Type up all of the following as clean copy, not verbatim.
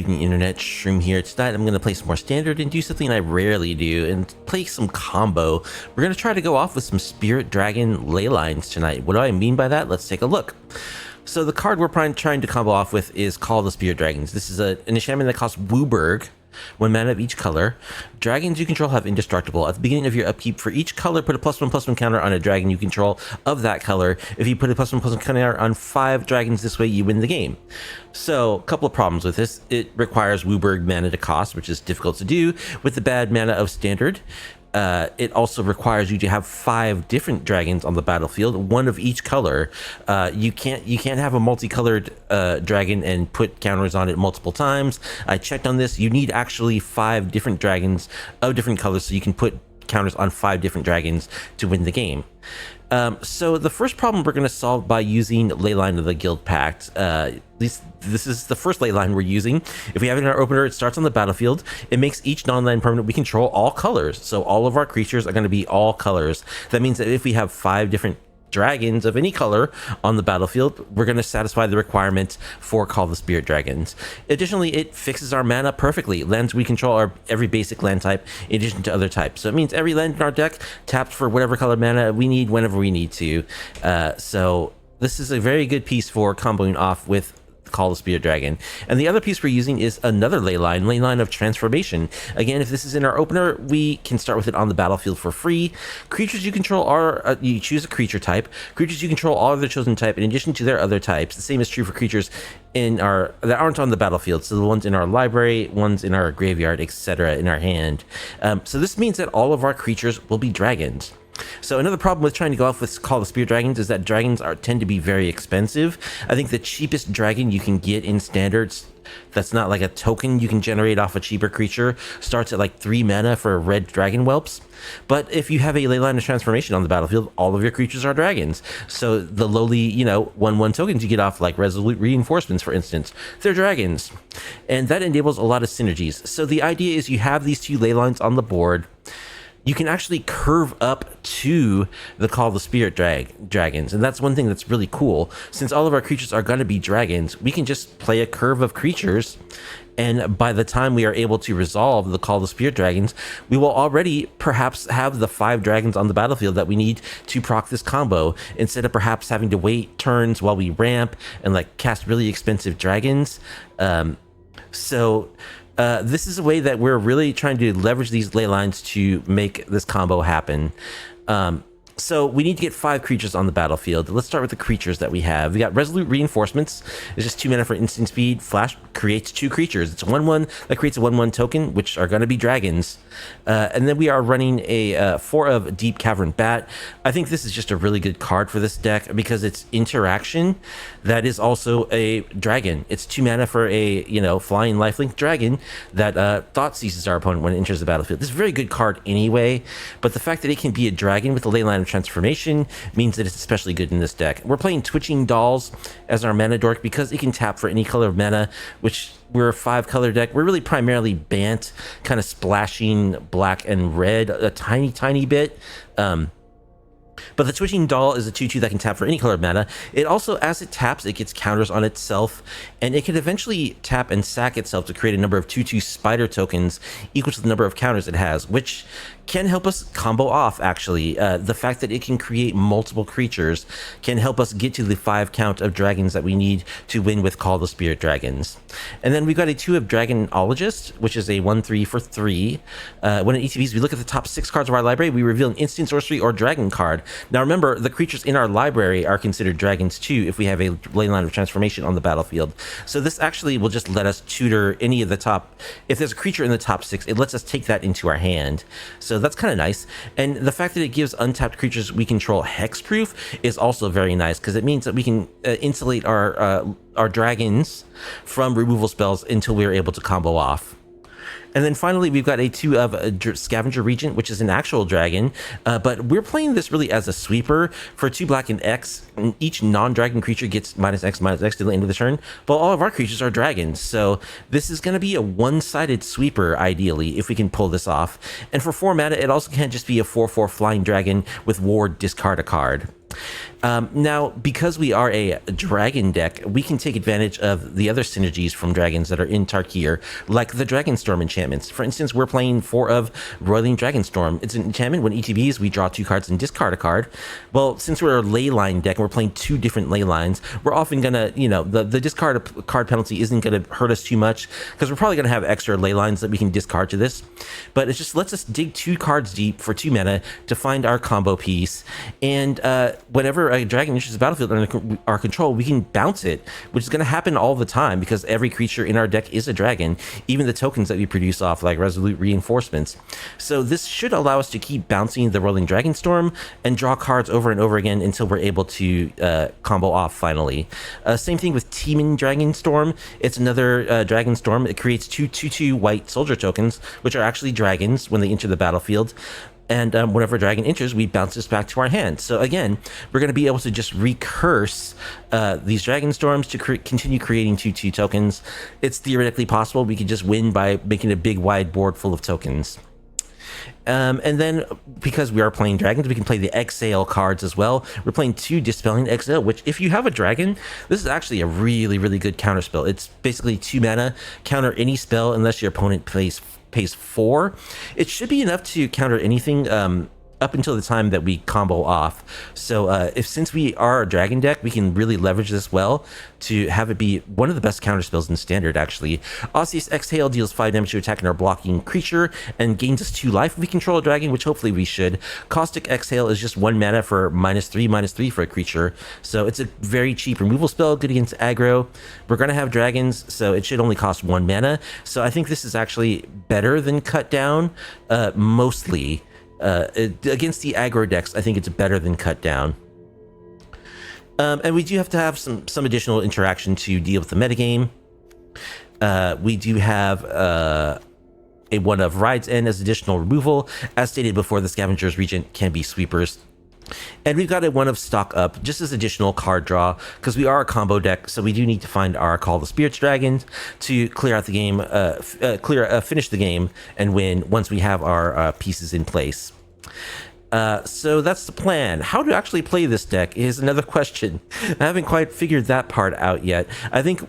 evening, Internet. Shroom here. Tonight I'm going to play some more Standard and do something I rarely do and play some combo. We're going to try to go off with some Spirit Dragon Leylines tonight. What do I mean by that? Let's take a look. So the card we're trying to combo off with is Call of the Spirit Dragons. This is an enchantment that costs WUBRG, 1 mana of each color. Dragons you control have indestructible. At the beginning of your upkeep, for each color, put a +1/+1 counter on a dragon you control of that color. If you put a +1/+1 counter on 5 dragons this way, you win the game. So, a couple of problems with this. It requires WUBRG mana to cost, which is difficult to do with the bad mana of Standard. It also requires you to have 5 different dragons on the battlefield, 1 of each color. You can't have a multicolored dragon and put counters on it multiple times. I checked on this. You need actually 5 different dragons of different colors so you can put counters on 5 different dragons to win the game. So the first problem we're going to solve by using Leyline of the Guildpact. This is the first Leyline we're using. If we have it in our opener, it starts on the battlefield. It makes each non-land permanent we control all colors. So all of our creatures are going to be all colors. That means that if we have 5 different dragons of any color on the battlefield, we're going to satisfy the requirement for Call the Spirit Dragons. Additionally, it fixes our mana perfectly. Lands we control are every basic land type in addition to other types. So it means every land in our deck taps for whatever color mana we need whenever we need to. So this is a very good piece for comboing off with Call the Spirit Dragon. And the other piece we're using is another Leyline of Transformation. Again, if this is in our opener, we can start with it on the battlefield for free. Creatures you control are, you choose a creature type. Creatures you control all of their chosen type in addition to their other types. The same is true for creatures that aren't on the battlefield. So the ones in our library, ones in our graveyard, etc. in our hand. So this means that all of our creatures will be dragons. So another problem with trying to go off with Call the Spirit Dragons is that dragons tend to be very expensive. I think the cheapest dragon you can get in Standards that's not like a token you can generate off a cheaper creature starts at like 3 mana for red dragon whelps. But if you have a Leyline of Transformation on the battlefield, all of your creatures are dragons. So the lowly, 1/1 tokens you get off, like Resolute Reinforcements, for instance, they're dragons. And that enables a lot of synergies. So the idea is you have these 2 Leylines on the board. You can actually curve up to the Call of the Spirit Dragons. And that's one thing that's really cool. Since all of our creatures are going to be dragons, we can just play a curve of creatures. And by the time we are able to resolve the Call of the Spirit Dragons, we will already perhaps have the 5 dragons on the battlefield that we need to proc this combo, instead of perhaps having to wait turns while we ramp and like cast really expensive dragons. This is a way that we're really trying to leverage these Leylines to make this combo happen. So we need to get 5 creatures on the battlefield. Let's start with the creatures that we have. We got Resolute Reinforcements. It's just 2 mana for instant speed. Flash creates 2 creatures. It's a 1/1 that creates a 1/1 token, which are going to be dragons. And then we are running a 4 of Deep Cavern Bat. I think this is just a really good card for this deck because it's interaction. That is also a dragon. It's 2 mana for a flying lifelink dragon that thought seizes our opponent when it enters the battlefield. This is a very good card anyway, but the fact that it can be a dragon with the Leyline of Transformation means that it's especially good in this deck. We're playing Twitching Dolls as our mana dork because it can tap for any color of mana, which we're a 5 color deck. We're really primarily Bant, kind of splashing black and red a tiny bit. But the Twitching Doll is a 2/2 that can tap for any color of mana. It also, as it taps, it gets counters on itself, and it can eventually tap and sack itself to create a number of 2/2 spider tokens equal to the number of counters it has, which can help us combo off, actually. The fact that it can create multiple creatures can help us get to the 5 count of dragons that we need to win with Call the Spirit Dragons. And then we've got a 2 of Dragonologizt, which is a 1/3 for 3. When it ETBs, we look at the top 6 cards of our library, we reveal an instant, sorcery, or dragon card. Now remember, the creatures in our library are considered dragons too if we have a Leyline of Transformation on the battlefield. So this actually will just let us tutor any of the top, if there's a creature in the top 6, it lets us take that into our hand. So that's kind of nice. And the fact that it gives untapped creatures we control hexproof is also very nice, because it means that we can insulate our dragons from removal spells until we are able to combo off. And then finally, we've got a 2 of Scavenger Regent, which is an actual dragon, but we're playing this really as a sweeper for 2 black and X. And each non-dragon creature gets -X to the end of the turn, but all of our creatures are dragons. So this is going to be a one-sided sweeper, ideally, if we can pull this off. And for 4 mana, it also can't just be a 4/4 flying dragon with ward, discard a card. Now, because we are a dragon deck, we can take advantage of the other synergies from dragons that are in Tarkir, like the Dragonstorm enchantments. For instance, we're playing 4 of Roiling Dragonstorm. It's an enchantment. When ETBs, we draw 2 cards and discard a card. Well, since we're a Leyline deck and we're playing 2 different Leylines, we're often gonna, the discard card penalty isn't gonna hurt us too much because we're probably gonna have extra Leylines that we can discard to this. But it just lets us dig 2 cards deep for 2 mana to find our combo piece. And whenever a dragon enters the battlefield under our control, we can bounce it, which is going to happen all the time because every creature in our deck is a dragon, even the tokens that we produce off, like Resolute Reinforcements. So this should allow us to keep bouncing the Rolling Dragonstorm and draw cards over and over again until we're able to combo off finally. Same thing with Teeming Dragonstorm. It's another Dragonstorm. It creates 2/2 white soldier tokens, which are actually dragons when they enter the battlefield. And whenever a dragon enters, we bounce this back to our hand. So again, we're going to be able to just recurse these Dragonstorms to continue creating 2/2 tokens. It's theoretically possible. We could just win by making a big wide board full of tokens. And then, because we are playing dragons, we can play the Exhale cards as well. We're playing 2 Dispelling Exhale, which if you have a dragon, this is actually a really, really good counter spell. It's basically 2 mana, counter any spell unless your opponent pays 4. It should be enough to counter anything up until the time that we combo off. So since we are a dragon deck, we can really leverage this well to have it be one of the best counter spells in standard, actually. Osseous Exhale deals 5 damage to attacking our blocking creature and gains us 2 life if we control a dragon, which hopefully we should. Caustic Exhale is just 1 mana for -3/3 for a creature. So it's a very cheap removal spell, good against aggro. We're going to have dragons, so it should only cost 1 mana. So I think this is actually better than Cut Down, mostly. Against the aggro decks, I think it's better than Cut Down. And we do have to have some additional interaction to deal with the metagame. We do have a one of Ride's End as additional removal. As stated before, the Scavenger's Regent can be sweepers. And we've got a one of Stock Up just as additional card draw because we are a combo deck, so we do need to find our Call the Spirits dragons to clear out the game, finish the game and win once we have our pieces in place. So that's the plan. How to actually play this deck is another question. I haven't quite figured that part out yet. I think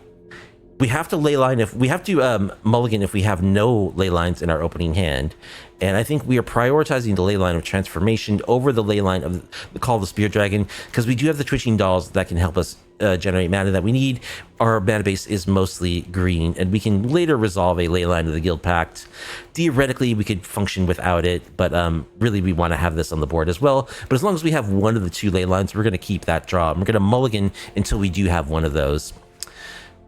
we have to Leyline if we have to mulligan if we have no Leylines in our opening hand. And I think we are prioritizing the Leyline of Transformation over the Leyline of the Call of the Spirit Dragon because we do have the Twitching Dolls that can help us generate mana that we need. Our mana base is mostly green, and we can later resolve a Leyline of the Guildpact. Theoretically, we could function without it, but really we want to have this on the board as well. But as long as we have one of the 2 Leylines, we're going to keep that draw. And we're going to mulligan until we do have one of those.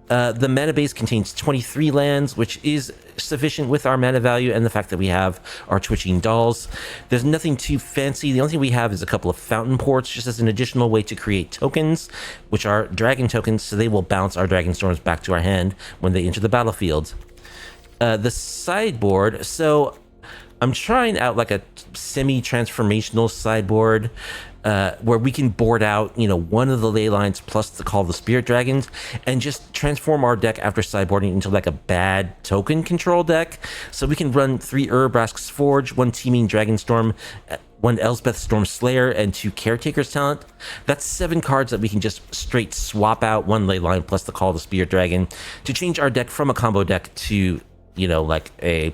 The mana base contains 23 lands, which is sufficient with our mana value and the fact that we have our Twitching Dolls. There's nothing too fancy. The only thing we have is a couple of Fountain Ports, just as an additional way to create tokens, which are dragon tokens, so they will bounce our Dragonstorms back to our hand when they enter the battlefield. The sideboard, so I'm trying out like a semi-transformational sideboard where we can board out, one of the Leylines plus the Call of the Spirit Dragons and just transform our deck after sideboarding into like a bad token control deck. So we can run 3 Urabrask's Forge, 1 Teeming Dragonstorm, 1 Elspeth Storm Slayer, and 2 Caretaker's Talent. That's 7 cards that we can just straight swap out 1 Leyline plus the Call of the Spirit Dragon to change our deck from a combo deck to like a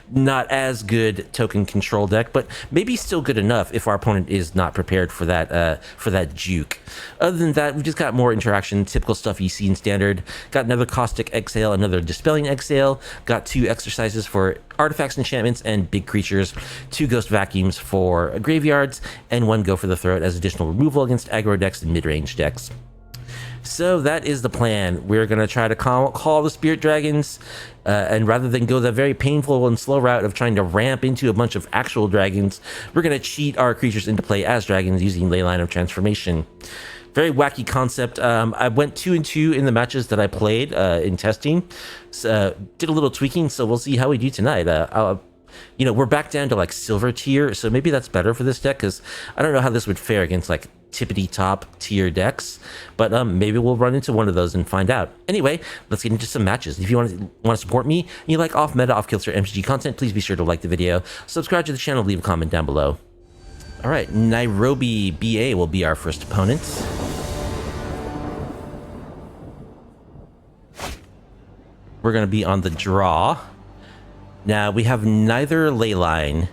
not as good token control deck, but maybe still good enough if our opponent is not prepared for that juke. Other than that, we've just got more interaction, typical stuff you see in standard. Got another Caustic Exhale, another Dispelling Exhale, got 2 exercises for artifacts, enchantments, and big creatures, 2 Ghost Vacuums for graveyards, and 1 Go for the Throat as additional removal against aggro decks and mid-range decks. So that is the plan. We're going to try to call the Spirit Dragons, and rather than go the very painful and slow route of trying to ramp into a bunch of actual dragons, we're going to cheat our creatures into play as dragons using Leyline of Transformation. Very wacky concept. I went 2-2 in the matches that I played in testing. Did a little tweaking, so we'll see how we do tonight. We're back down to like silver tier, so maybe that's better for this deck because I don't know how this would fare against like tippity top tier decks, but maybe we'll run into one of those and find out. Anyway, let's get into some matches. If you want to support me and you like off meta, off kilter MTG content, please be sure to like the video, subscribe to the channel, leave a comment down below. All right, Nairobi BA will be our first opponent. We're going to be on the draw. Now, we have neither Leyline.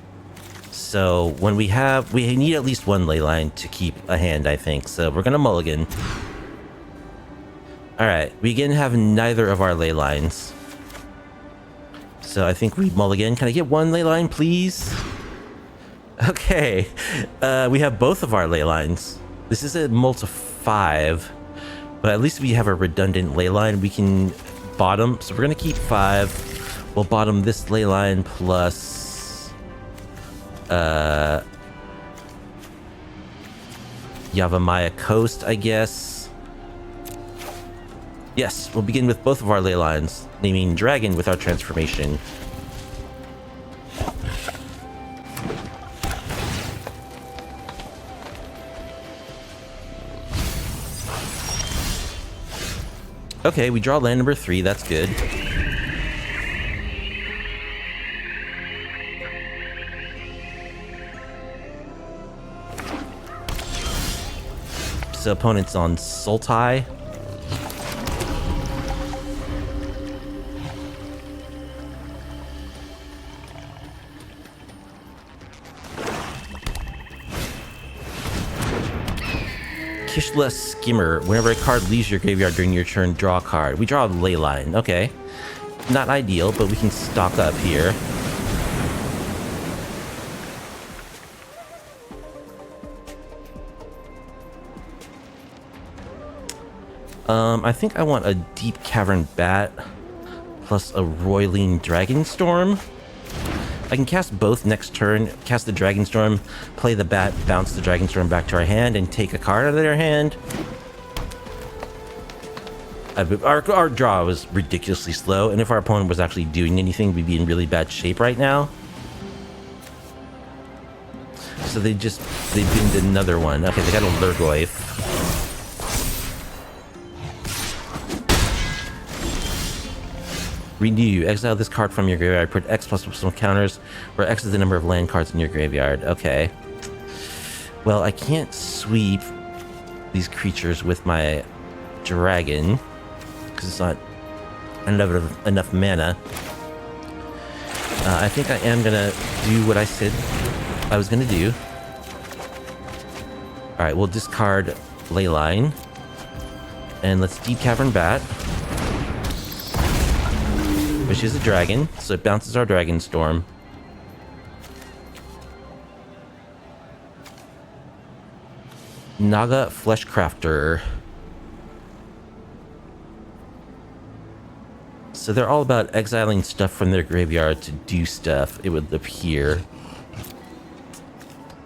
So, when we need at least one Leyline to keep a hand, I think. So, we're going to mulligan. Alright, we again have neither of our Leylines. So, I think we mulligan. Can I get one Leyline, please? Okay. We have both of our Leylines. This is a multi 5. But at least we have a redundant Leyline. We can bottom. So, we're going to keep 5. We'll bottom this Leyline plus... Yavimaya Coast, I guess. Yes, we'll begin with both of our Leylines, naming Dragon with our transformation. Okay, we draw land number 3, that's good. So opponent's on Sultai. Kishla Skimmer. Whenever a card leaves your graveyard during your turn, draw a card. We draw a Leyline. Okay. Not ideal, but we can stock up here. I think I want a Deep Cavern Bat plus a Roiling Dragonstorm. I can cast both next turn, cast the Dragonstorm, play the Bat, bounce the Dragonstorm back to our hand, and take a card out of their hand. Our draw was ridiculously slow, and if our opponent was actually doing anything, we'd be in really bad shape right now. So they binned another one. Okay, they got a Lurgoyf. Renew. Exile this card from your graveyard. Put X plus some counters, where X is the number of land cards in your graveyard. Okay. Well, I can't sweep these creatures with my dragon, because it's not enough mana. I think I am going to do what I said I was going to do. Alright, we'll discard Leyline. And let's Deep Cavern Bat, which is a dragon, so it bounces our Dragonstorm. Naga Fleshcrafter. So they're all about exiling stuff from their graveyard to do stuff, it would appear.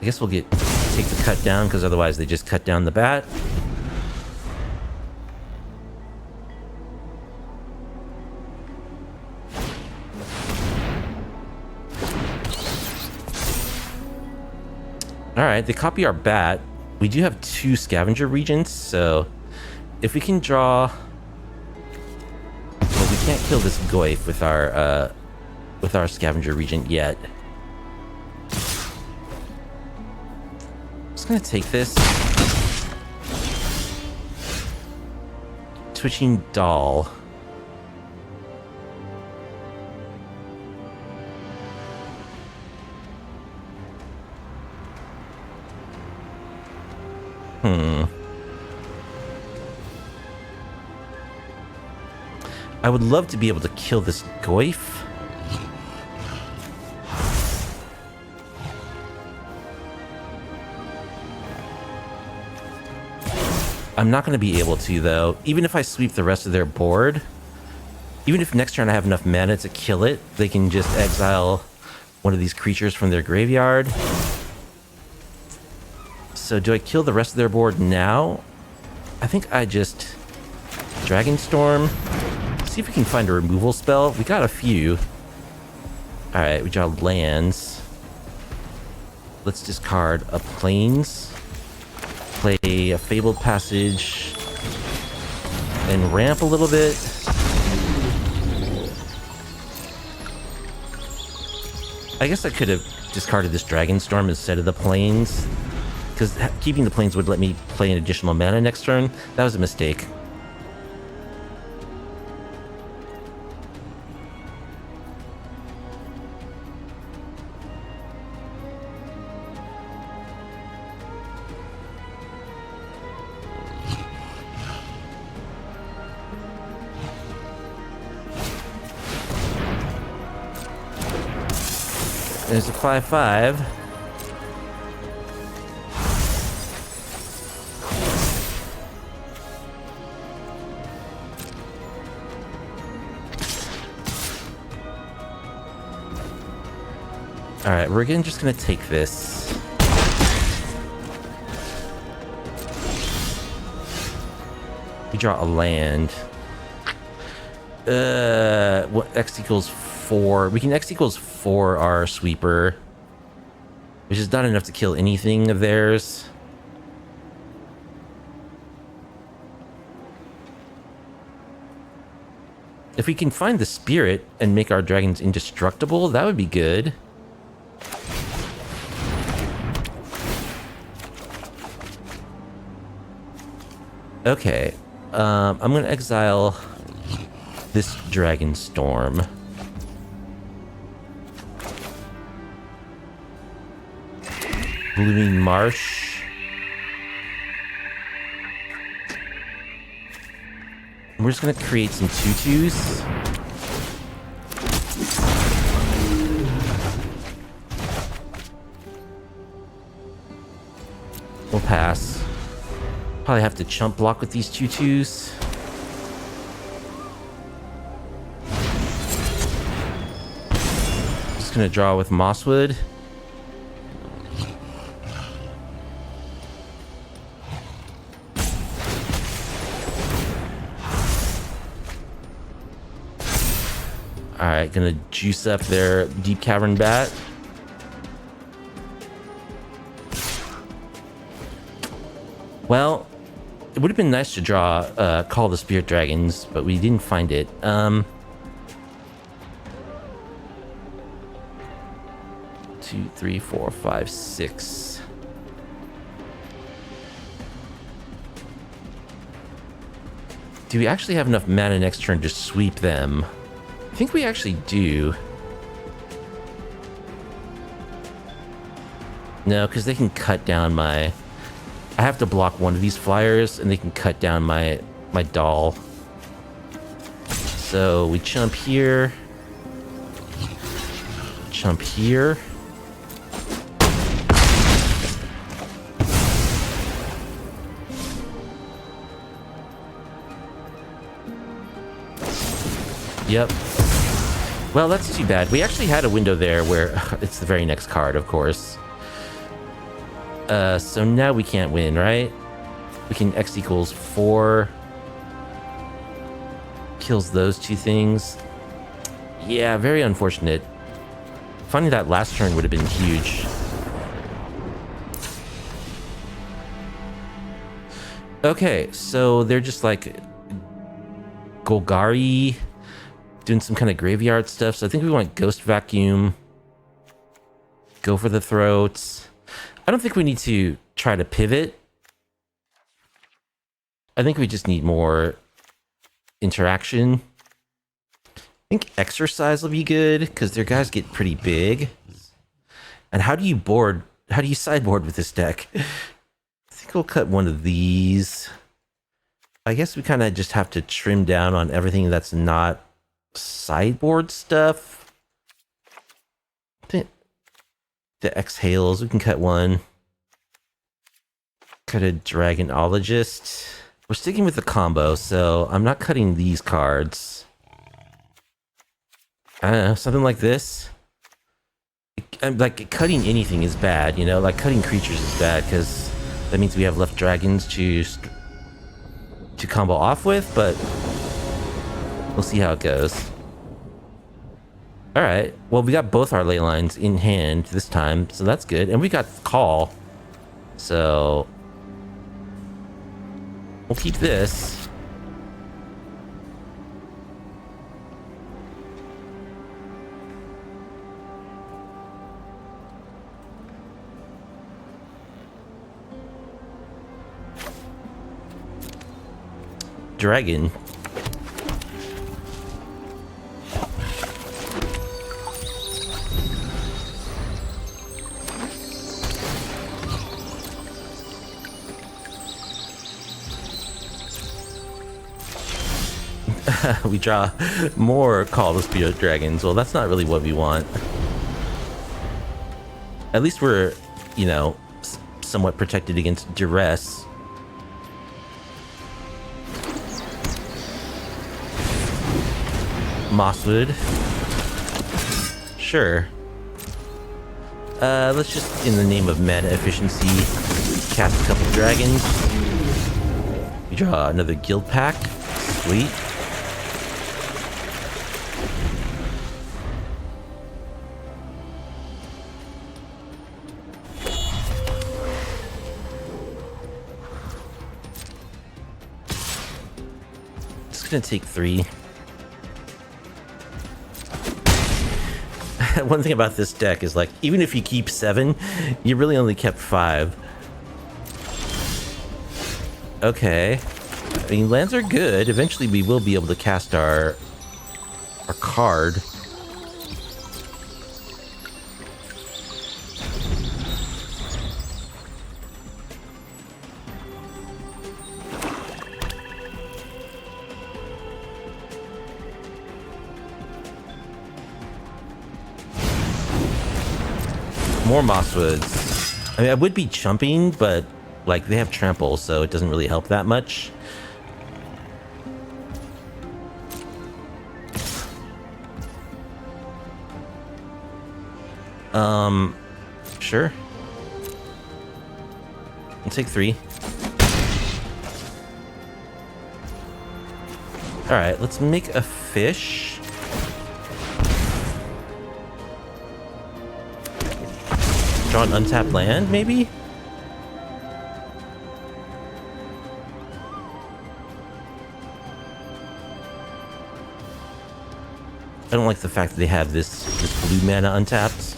I guess we'll take the cut down, because otherwise they just cut down the bat. Alright, they copy our bat. We do have 2 scavenger regents, so if we can draw... Well, we can't kill this Goyf with our scavenger regent yet. I'm just gonna take this. Twitching Doll. I would love to be able to kill this Goyf. I'm not going to be able to, though. Even if I sweep the rest of their board, even if next turn I have enough mana to kill it, they can just exile one of these creatures from their graveyard. So do I kill the rest of their board now? I think I just Dragonstorm. See if we can find a removal spell. We got a few. Alright, we draw lands. Let's discard a Plains. Play a Fabled Passage. And ramp a little bit. I guess I could have discarded this Dragonstorm instead of the planes, because keeping the planes would let me play an additional mana next turn. That was a mistake. There's a 5/5. All right, we're just gonna take this. We draw a land. What X equals 4? We can X equals 4 our sweeper, which is not enough to kill anything of theirs. If we can find the spirit and make our dragons indestructible, that would be good. Okay, I'm gonna exile this Dragonstorm. Blooming Marsh. We're just gonna create some tutus. We'll pass. Probably have to chump block with these tutus. Just gonna draw with Mosswood. Alright, gonna juice up their Deep Cavern Bat. Well, it would have been nice to draw Call the Spirit Dragons, but we didn't find it. 2, 3, 4, 5, 6. Do we actually have enough mana next turn to sweep them? I think we actually do. No, because they can cut down my... I have to block one of these flyers, and they can cut down my doll. So we chump here. Chump here. Yep. Well, that's too bad. We actually had a window there where it's the very next card, of course. So now we can't win, right? We can X equals 4. Kills those two things. Yeah, very unfortunate. Finding that last turn would have been huge. Okay, so they're just like Golgari doing some kind of graveyard stuff. So I think we want Ghost Vacuum. Go for the throats. I don't think we need to try to pivot. I think we just need more interaction. I think Exercise will be good because their guys get pretty big. And how do you sideboard with this deck? I think we'll cut one of these. I guess we kind of just have to trim down on everything that's not sideboard stuff. The exhales, we can cut one. Cut a Dragonologizt. We're sticking with the combo, so I'm not cutting these cards. I don't know, something like this. Like, cutting anything is bad, you know? Like, cutting creatures is bad, because that means we have left dragons to combo off with, but we'll see how it goes. Alright, well, we got both our Leylines in hand this time, so that's good. And we got Call, so we'll keep this. dragon. We draw more Call of Spirit Dragons. Well, that's not really what we want. At least we're, you know, somewhat protected against duress. Mosswood. Sure. Let's just, in the name of mana efficiency, cast a couple dragons. We draw another Guildpact. Sweet. Gonna take 3. One thing about this deck is, like, even if you keep 7, you really only kept 5. Okay. I mean, lands are good. Eventually we will be able to cast our card. More Mosswoods. I mean, I would be chumping, but, like, they have trample, so it doesn't really help that much. Sure. I'll take 3. Alright, let's make a fish. Draw an untapped land, maybe? I don't like the fact that they have this blue mana untapped.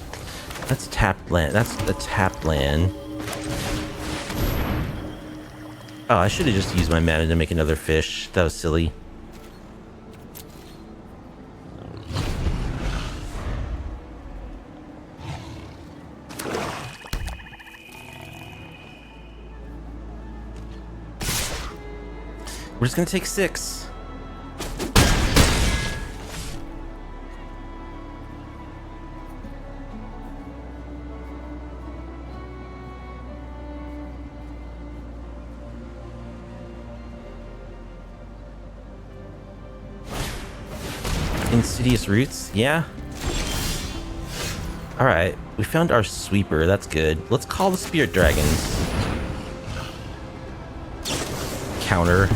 That's tapped land. That's a tapped land. Oh, I should have just used my mana to make another fish. That was silly. We're just gonna take 6. Insidious Roots, yeah. Alright, we found our sweeper, that's good. Let's call the Spirit Dragons. Counter.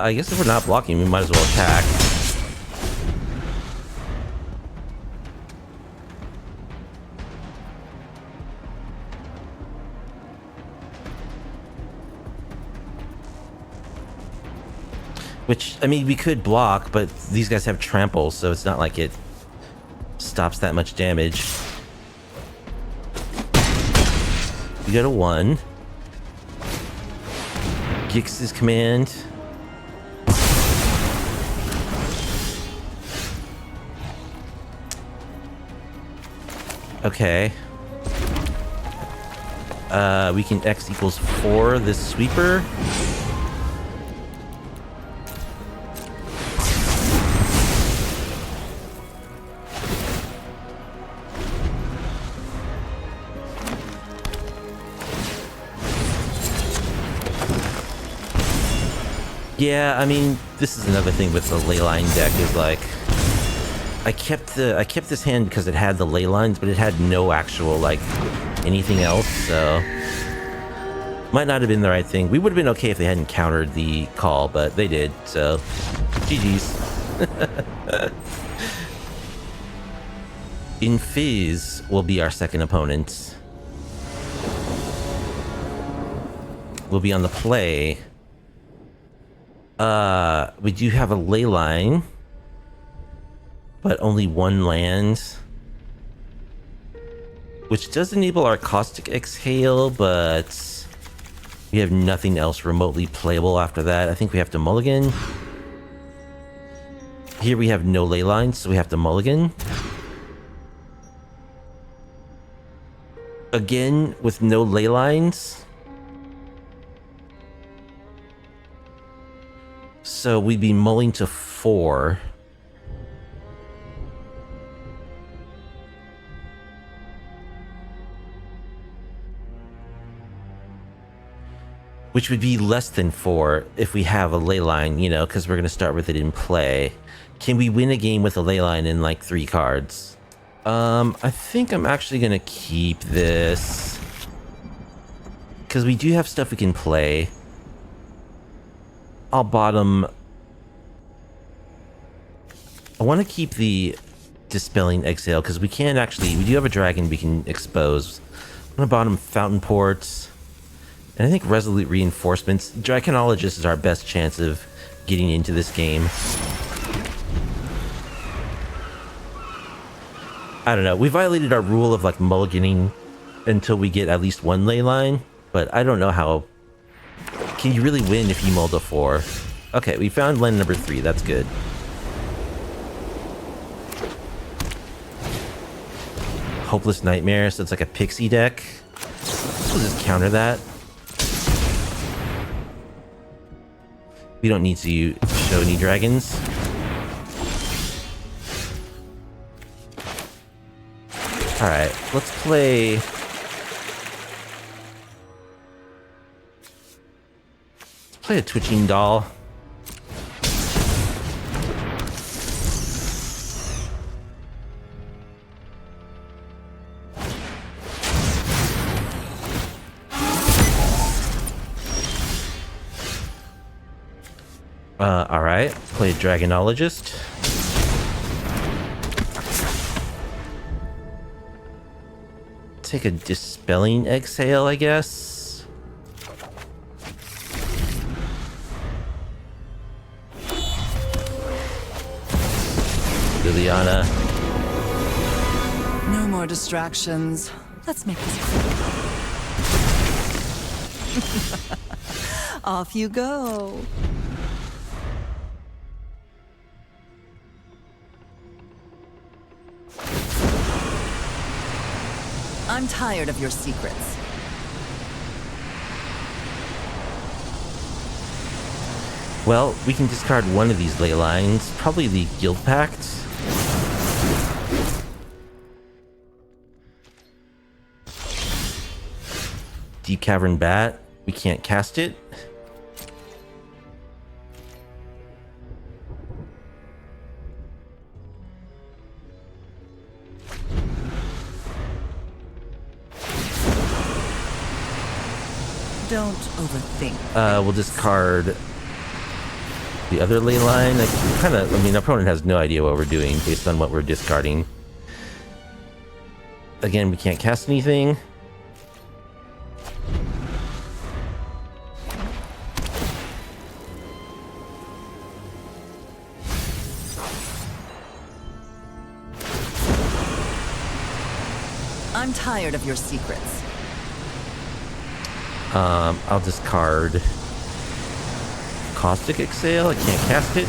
I guess if we're not blocking, we might as well attack. Which, I mean, we could block, but these guys have trample, so it's not like it stops that much damage. We go to 1. Gix's command. Okay. We can X equals 4 this sweeper. Yeah, I mean, this is another thing with the Leyline deck is like, I kept this hand because it had the Leylines, but it had no actual, like, anything else, so might not have been the right thing. We would have been okay if they hadn't countered the call, but they did, so GG's. Infiz will be our second opponent. We'll be on the play. We do have a Leyline, but only one land, which does enable our Caustic Exhale, but we have nothing else remotely playable after that. I think we have to mulligan. Here we have no Leylines, so we have to mulligan. Again, with no Leylines. So we'd be mulling to 4. Which would be less than 4 if we have a Leyline, you know, because we're going to start with it in play. Can we win a game with a Leyline in like 3 cards? I think I'm actually going to keep this. Because we do have stuff we can play. I'll bottom... I want to keep the Dispelling Exhale, because we can actually... We do have a dragon we can expose. I'm going to bottom Fountain Ports. And I think Resolute Reinforcements. Dragonologizt is our best chance of getting into this game. I don't know. We violated our rule of like mulliganing until we get at least one Leyline, but I don't know how. Can you really win if you mull to 4? Okay, we found land number 3. That's good. Hopeless Nightmare, so it's like a pixie deck. We'll just counter that. We don't need to show any dragons. Alright, let's play... Let's play a Twitching Doll. Alright, play Dragonologizt. Take a Dispelling Exhale, I guess. Liliana. No more distractions. Let's make this quick. Off you go. I'm tired of your secrets. Well, we can discard one of these Leylines, probably the Guildpact. Deep Cavern Bat, we can't cast it. Don't overthink. We'll discard the other Leyline. I mean, our opponent has no idea what we're doing based on what we're discarding. Again, we can't cast anything. I'm tired of your secrets. I'll discard Caustic Exhale. I can't cast it.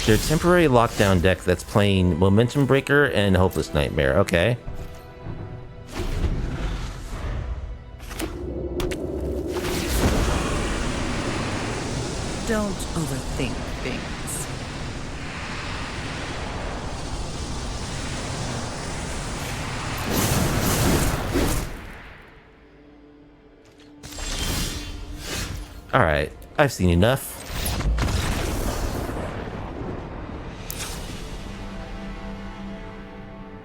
They're a temporary lockdown deck that's playing Momentum Breaker and Hopeless Nightmare. Okay. Don't overthink things. Alright, I've seen enough.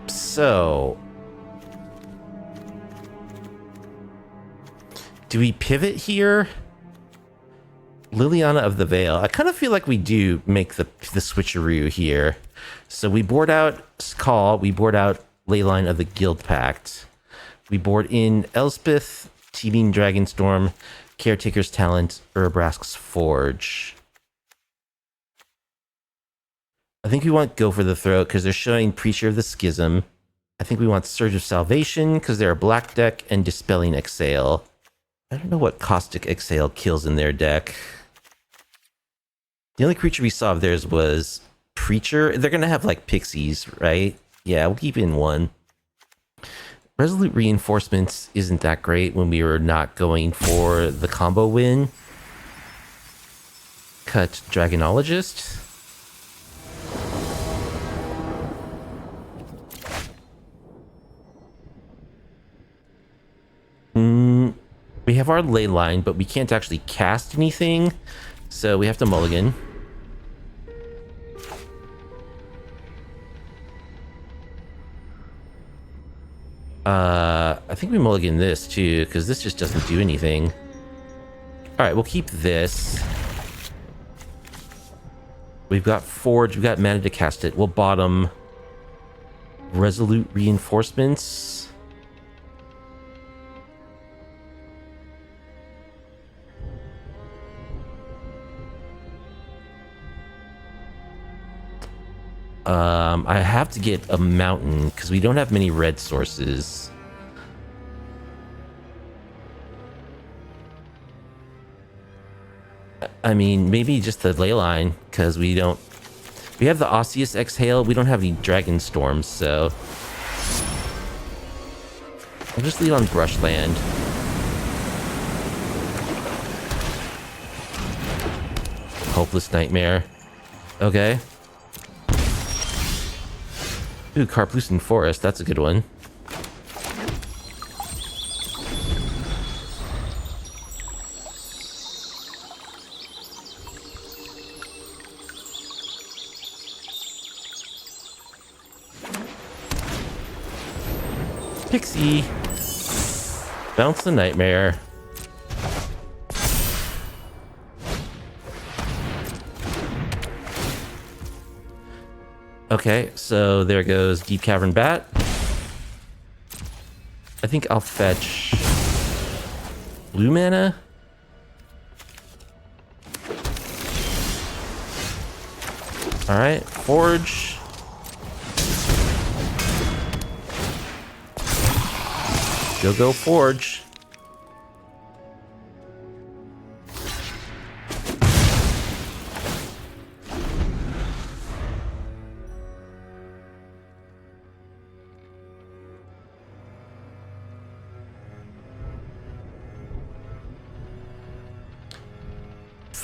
So... do we pivot here? Liliana of the Veil. I kind of feel like we do make the switcheroo here. So we board out Call, we board out Leyline of the Guildpact. We board in Elspeth, Teeming Dragonstorm, Caretaker's Talent, Urbrask's Forge. I think we want Go for the Throat because they're showing Preacher of the Schism. I think we want Surge of Salvation because they're a black deck, and Dispelling Exhale. I don't know what Caustic Exhale kills in their deck. The only creature we saw of theirs was Preacher. They're going to have like pixies, right? Yeah, we'll keep in one. Resolute Reinforcements isn't that great when we were not going for the combo win. Cut Dragonologist. We have our Leyline, but we can't actually cast anything, so we have to mulligan. I think we mulligan this too, because this just doesn't do anything. Alright, we'll keep this. We've got Forge, we've got mana to cast it. We'll bottom Resolute Reinforcements. I have to get a mountain because we don't have many red sources. I mean, maybe just the Leyline because we don't. We have the Osseous Exhale. We don't have any Dragonstorms, so I'll just leave on Brushland. Hopeless Nightmare. Okay. Ooh, Carplucent Forest, that's a good one. Pixie! Bounce the Nightmare. Okay, so there goes Deep Cavern Bat. I think I'll fetch blue mana. Alright, Forge. Go Forge.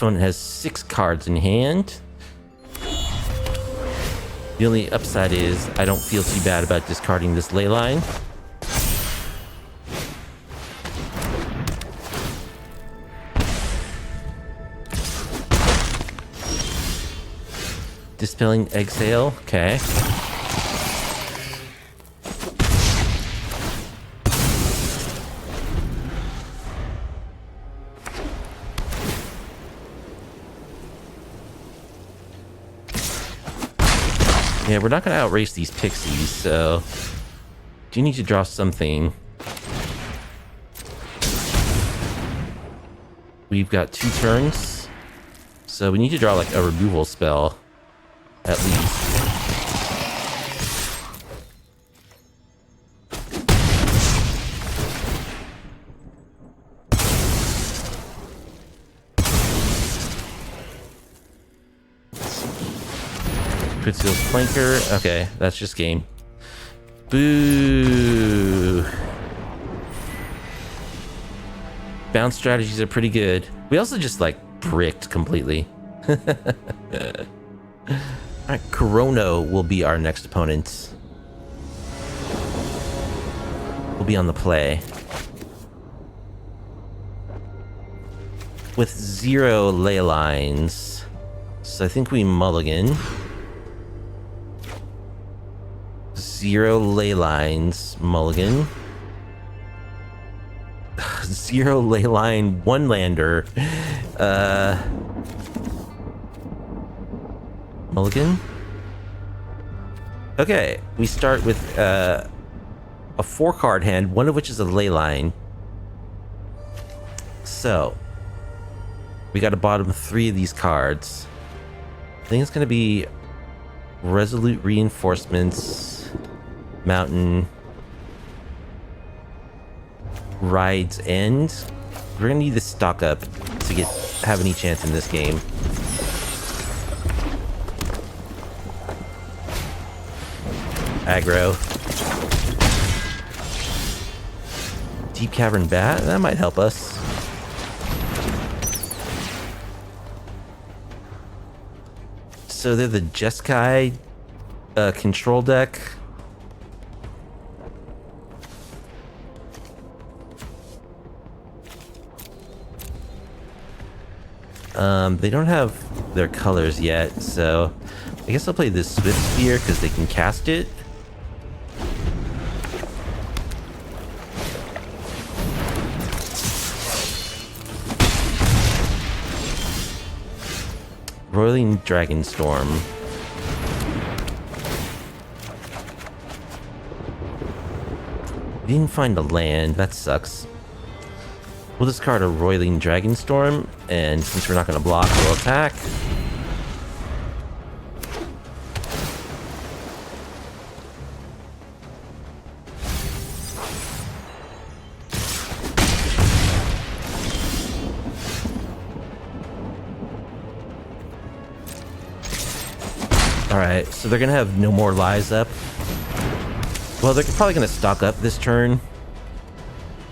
Opponent has 6 cards in hand. The only upside is I don't feel too bad about discarding this Leyline. Dispelling Exhale, okay. Yeah, we're not going to outrace these pixies, so do need to draw something. We've got 2 turns, so we need to draw like a removal spell, at least. Quicksil's Flanker. Okay, that's just game. Boo. Bounce strategies are pretty good. We also just like bricked completely. Alright, Corono will be our next opponent. We'll be on the play. With 0 Leylines. So I think we mulligan. 0 Leylines, mulligan. 0 Leyline, 1 lander. Mulligan. Okay, we start with a 4-card hand, one of which is a Leyline. So, We got to bottom 3 of these cards. I think it's going to be Resolute Reinforcements, Mountain, Ride's End. We're going to need to stock up to have any chance in this game. Aggro. Deep Cavern Bat, that might help us. So they're the Jeskai control deck. They don't have their colors yet, so I guess I'll play this Swift Spear because they can cast it. Roiling Dragonstorm. We didn't find a land, that sucks. We'll discard a Roiling Dragonstorm, and since we're not going to block, we'll attack. Alright, so they're going to have no more lies up. Well, they're probably going to stock up this turn,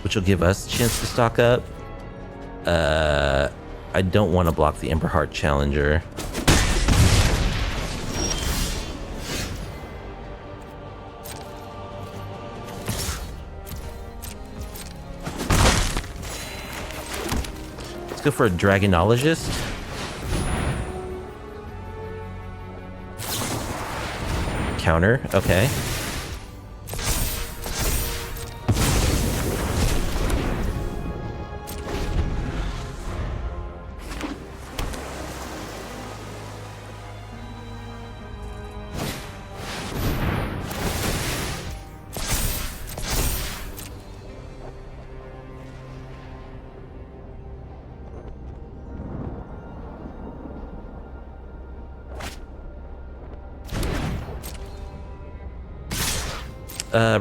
which will give us a chance to stock up. I don't want to block the Emberheart Challenger. Let's go for a Dragonologist. Counter, okay.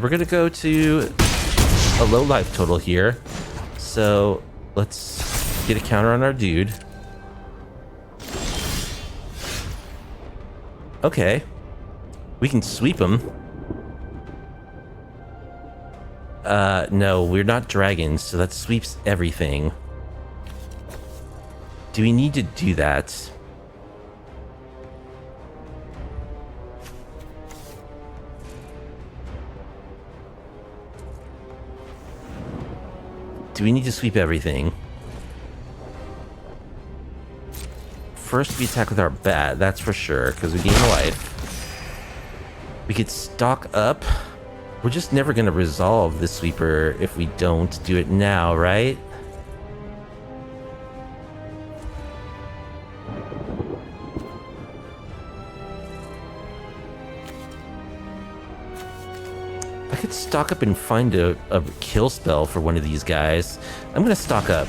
We're gonna go to a low life total here, so let's get a counter on our dude. Okay, we can sweep him. No, we're not dragons, so that sweeps everything. Do we need to do that? Do we need to sweep everything? First, we attack with our bat, that's for sure, because we gain a life. We could stock up. We're just never going to resolve the sweeper if we don't do it now, right? I could stock up and find a kill spell for one of these guys. I'm gonna stock up.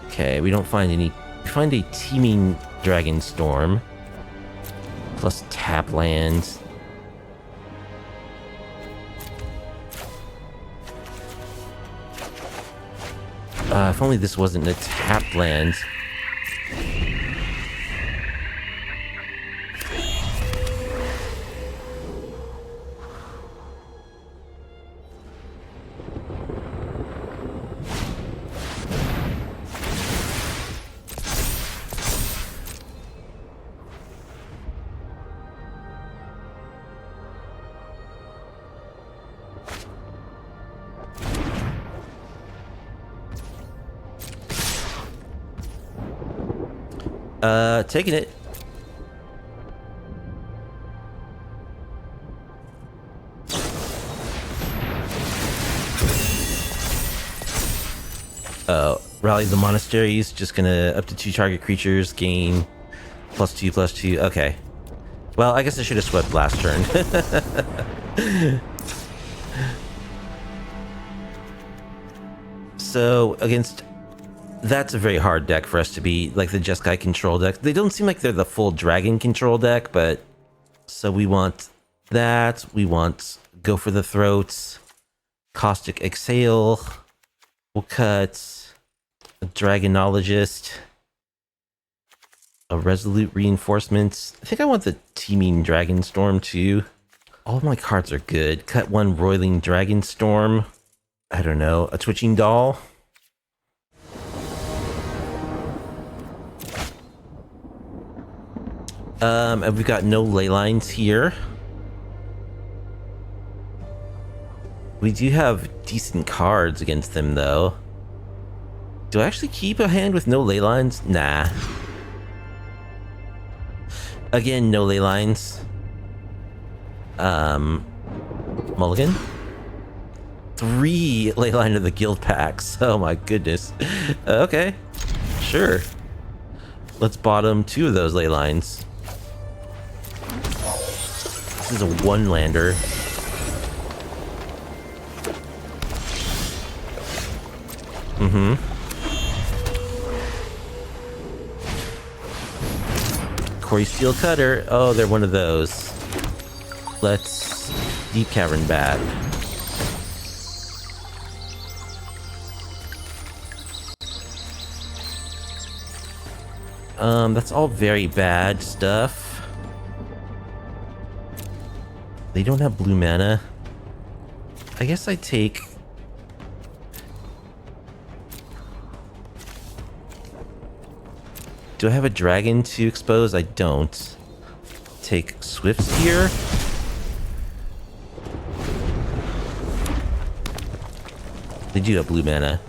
Okay, we don't find any. We find a teeming Dragonstorm. Plus tap land. If only this wasn't a tapped land. Taking it. Rally the monasteries, just gonna up to 2 target creatures, gain +2/+2. Okay. Well, I guess I should have swept last turn. So, against That's a very hard deck for us to beat, like the Jeskai control deck. They don't seem like they're the full dragon control deck, but... So we want that. We want Go for the Throats, Caustic Exhale. We'll cut a Dragonologist, a Resolute Reinforcements. I think I want the Teeming Dragonstorm too. All my cards are good. Cut one Roiling Dragonstorm. I don't know, a Twitching Doll. And we've got no Leylines here. We do have decent cards against them, though. Do I actually keep a hand with no Leylines? Nah. Again, no Leylines. Mulligan? 3 Leyline of the Guildpacts. Oh my goodness. Okay. Sure. Let's bottom 2 of those Leylines. This is a 1-lander. Quarry Steel Cutter. Oh, they're one of those. Let's Deep Cavern Bat. That's all very bad stuff. They don't have blue mana. I guess I take... Do I have a dragon to expose? I don't. Take Swifts here. They do have blue mana.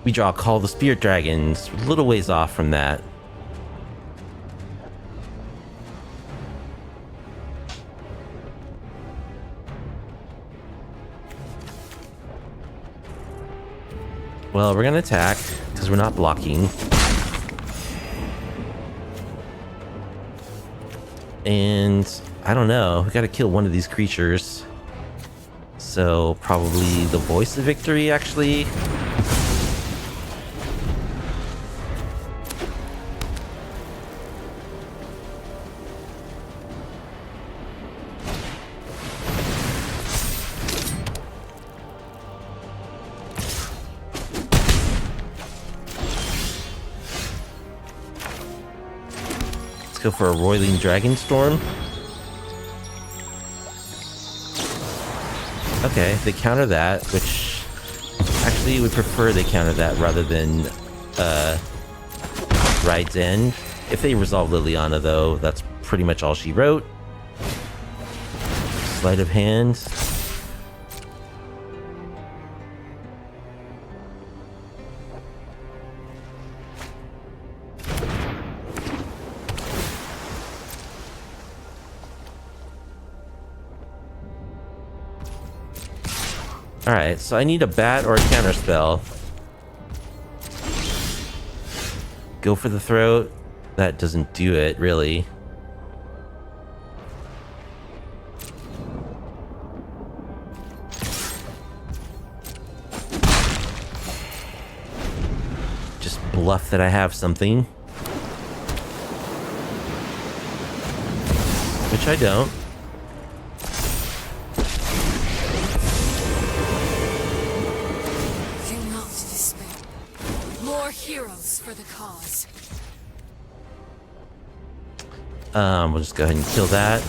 We draw Call the Spirit Dragons. A little ways off from that. Well, we're gonna attack because we're not blocking. And I don't know. We gotta kill one of these creatures. So probably the Voice of Victory, actually. Go for a Roiling Dragonstorm. Okay, they counter that, which actually would prefer they counter that rather than Ride's End. If they resolve Liliana, though, that's pretty much all she wrote. Sleight of hand. Alright, so I need a bat or a counter spell. Go for the Throat. That doesn't do it, really. Just bluff that I have something. Which I don't. Heroes for the cause. We'll just go ahead and kill that.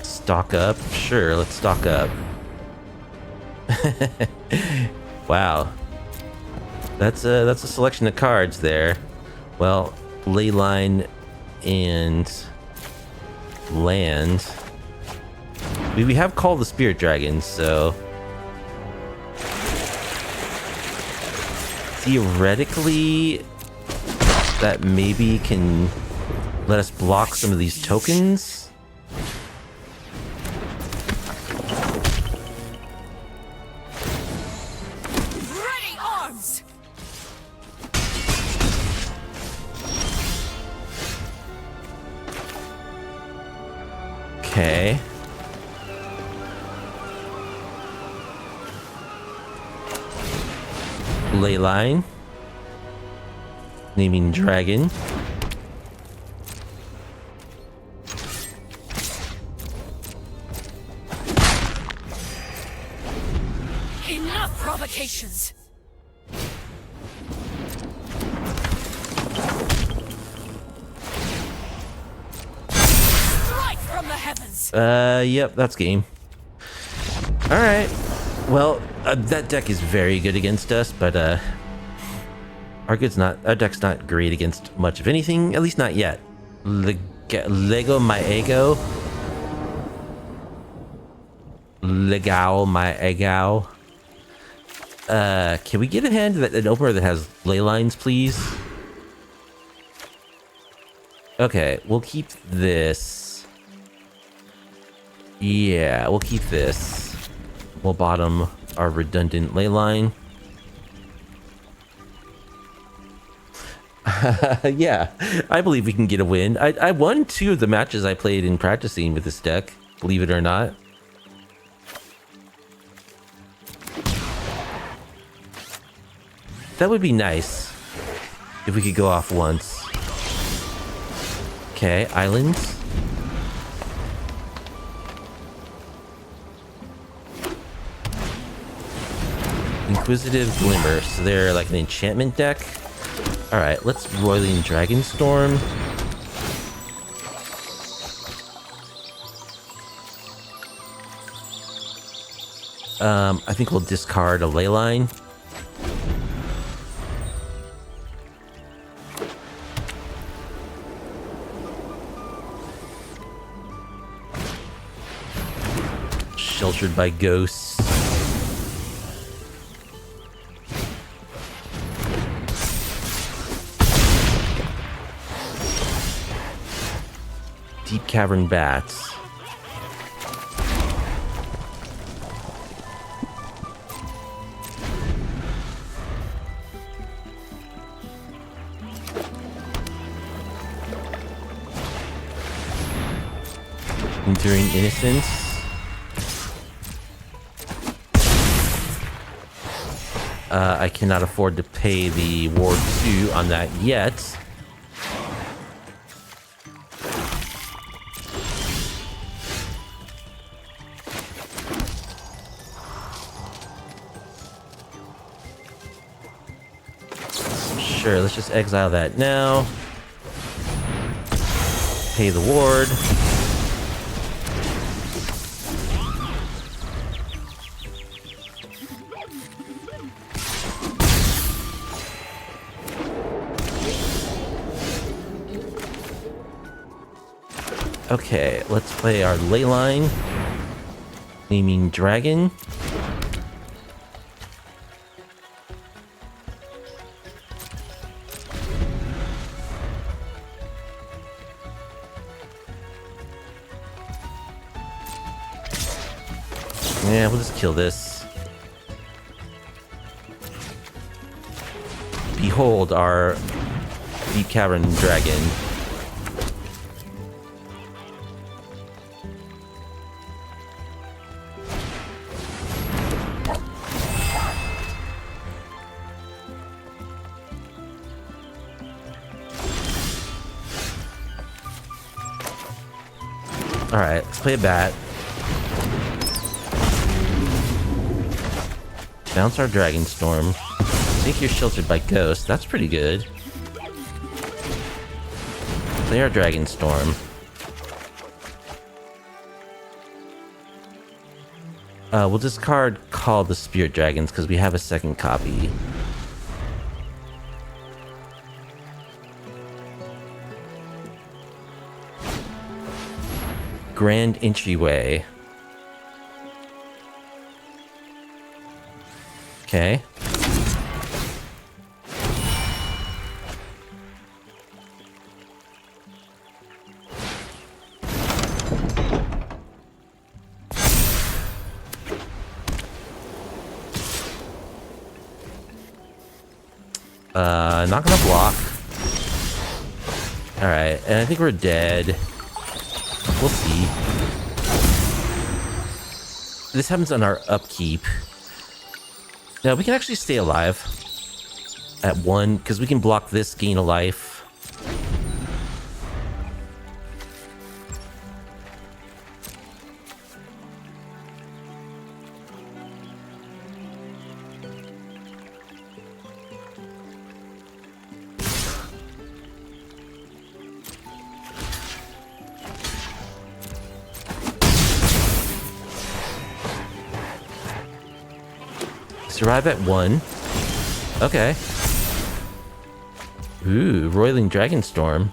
Stock up? Sure, let's stock up. Wow. That's a selection of cards there. Well, Leyline and land. We have Call the Spirit Dragons, so theoretically that maybe can let us block some of these tokens. Okay. Leyline. Naming dragon. Enough provocations! Strike from the heavens! Yep, that's game. Alright. Well, that deck is very good against us, but, our deck's not great against much of anything, at least not yet. Lego my ego. Legao my ego. Can we get a hand that an opener that has Leylines, please? Okay, we'll keep this. Yeah, we'll keep this. We'll bottom our redundant Leyline. Yeah, I believe we can get a win. I won 2 of the matches I played in practicing with this deck, believe it or not. That would be nice if we could go off once. Okay, islands. Inquisitive Glimmer, so they're like an enchantment deck. Alright, let's Roiling Dragonstorm. I think we'll discard a Leyline. Sheltered by ghosts. Deep Cavern Bats. Enduring Innocence. I cannot afford to pay the Ward 2 on that yet. Sure, let's just exile that now. Pay the ward. Okay, let's play our Leyline. Naming Dragon. Yeah, we'll just kill this. Behold our Deep Cavern Dragon. Alright, let's play a bat. Bounce our Dragonstorm. I think you're sheltered by ghosts. That's pretty good. Play our Dragonstorm. We'll discard Call the Spirit Dragons because we have a second copy. Grand Entryway. Okay. Not gonna block. Alright, and I think we're dead. We'll see. This happens on our upkeep. Now we can actually stay alive at 1 because we can block this gain a life. Survive at 1. Okay. Ooh, Roiling Dragonstorm.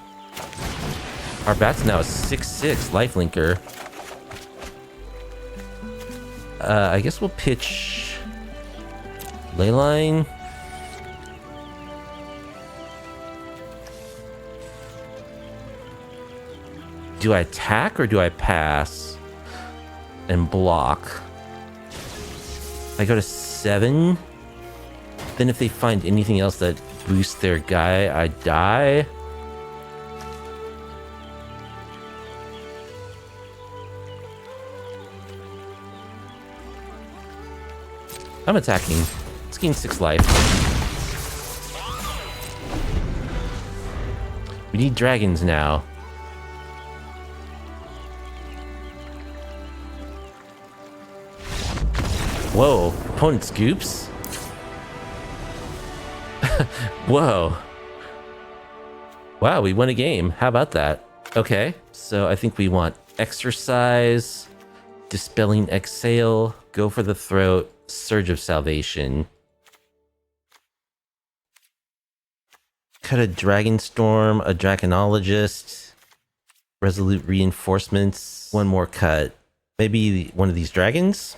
Our bat's now a 6/6 lifelinker. I guess we'll pitch Leyline. Do I attack or do I pass and block? I go to 7. Then if they find anything else that boosts their guy, I die. I'm attacking. Let's gain 6 life. We need dragons now. Whoa, opponent scoops. Whoa. Wow, we won a game. How about that? Okay, so I think we want exercise, dispelling exhale, go for the throat, surge of salvation. Cut a Dragonstorm, a Dragonologizt, resolute reinforcements, 1 more cut. Maybe one of these dragons?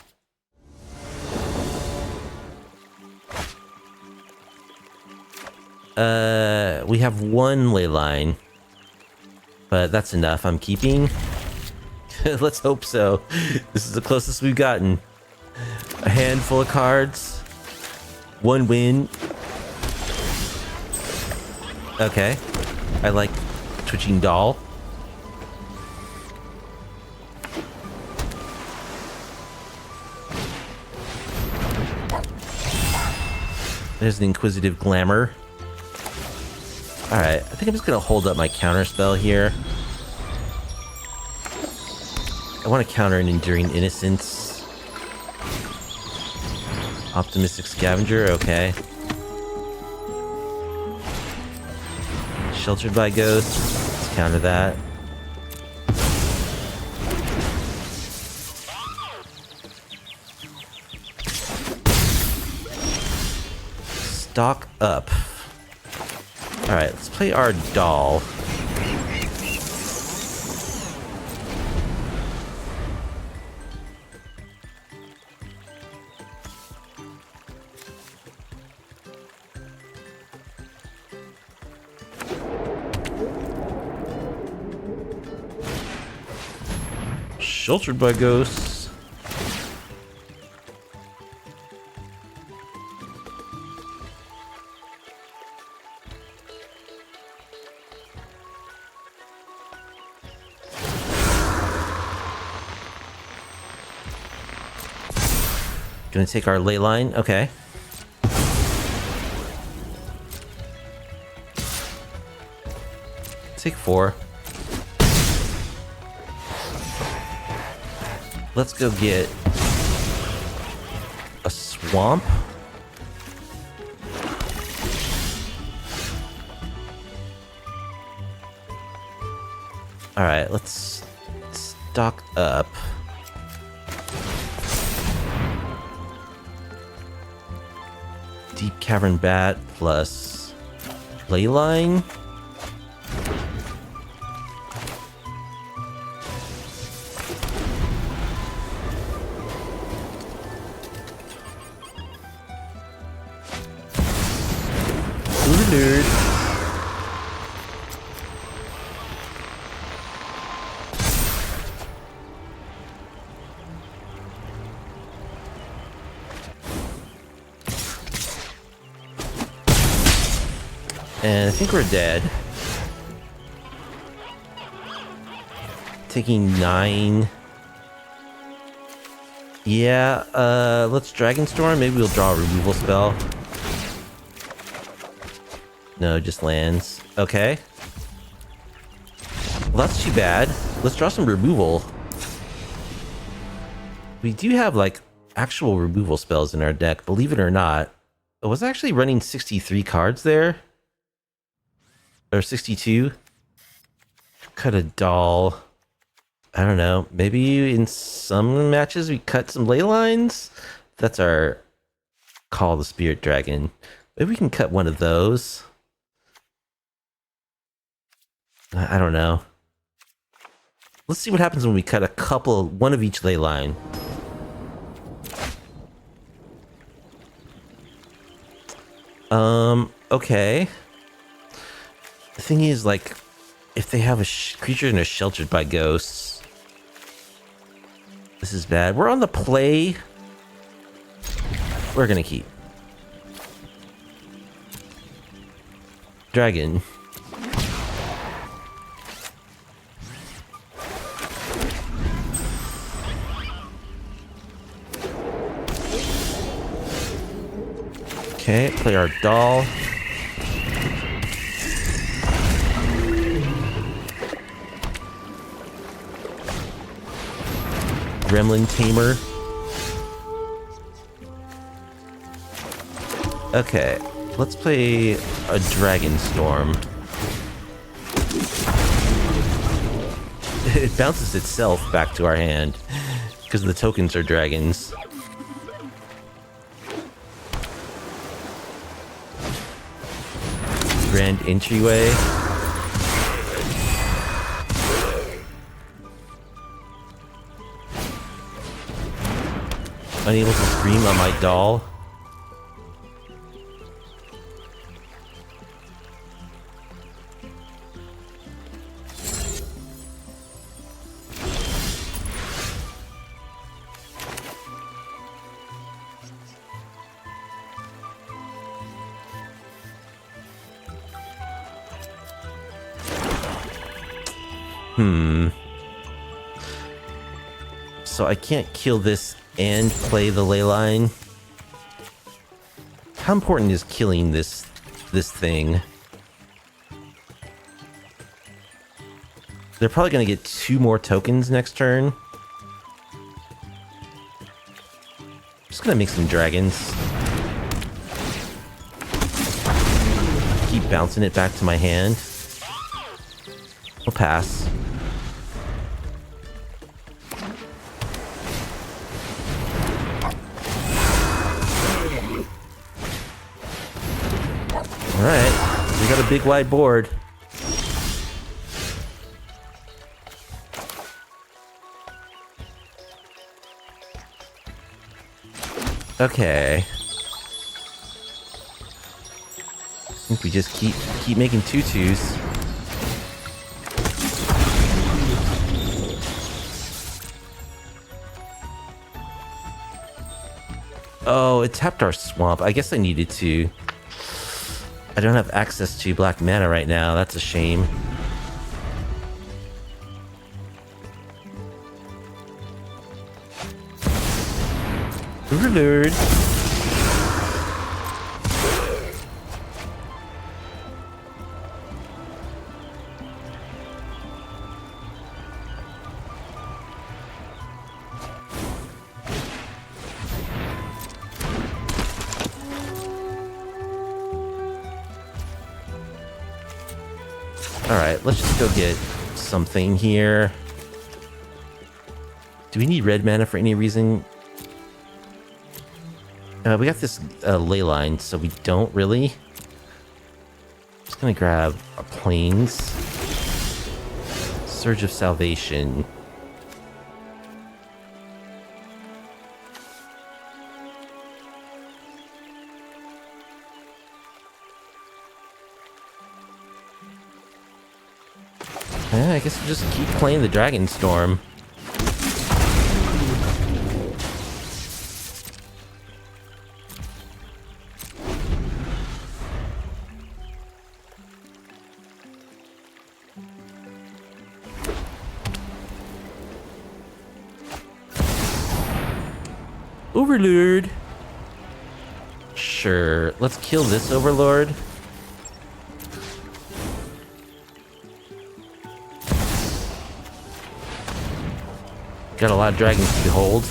We have 1 Leyline, but that's enough. I'm keeping. Let's hope so. This is the closest we've gotten. A handful of cards. 1 win. Okay. I like Twitching Doll. There's an Inquisitive Glamour. Alright, I think I'm just gonna hold up my counter spell here. I want to counter an Enduring Innocence. Optimistic Scavenger, okay. Sheltered by Ghost, let's counter that. Stock up. Alright, let's play our doll. Sheltered by ghosts. Gonna take our Leyline, okay. Take 4. Let's go get a swamp. All right, let's stock up. Deep Cavern Bat plus Leyline. Nerd. And I think we're dead. Taking 9. Yeah, let's Dragonstorm. Maybe we'll draw a removal spell. No, just lands. Okay. Well, that's too bad. Let's draw some removal. We do have, like, actual removal spells in our deck, believe it or not. I was actually running 63 cards there. Or 62. Cut a doll. I don't know. Maybe in some matches we cut some Leylines? That's our Call the Spirit Dragon. Maybe we can cut one of those. I don't know. Let's see what happens when we cut a couple, one of each Leyline. Okay. The thing is, like, if they have a creature and are sheltered by ghosts, this is bad. We're on the play. We're gonna keep. Dragon. Okay, play our doll. Gremlin Tamer. Okay, let's play a Dragonstorm. It bounces itself back to our hand because the tokens are dragons. Grand entryway. Unable to scream on my doll. So I can't kill this and play the Leyline. How important is killing this thing? They're probably gonna get 2 more tokens next turn. Just gonna make some dragons. Keep bouncing it back to my hand. We'll pass. Alright, we got a big wide board. Okay. I think we just keep making tutus. Oh, it tapped our swamp. I guess I needed to. I don't have access to black mana right now. That's a shame. Overlord. Alright, let's just go get something here. Do we need red mana for any reason? We got this Leyline, so we don't really. Just gonna grab our planes. Surge of Salvation. Yeah, I guess we'll just keep playing the Dragonstorm. Overlord. Sure, let's kill this Overlord. Got a lot of dragons to behold.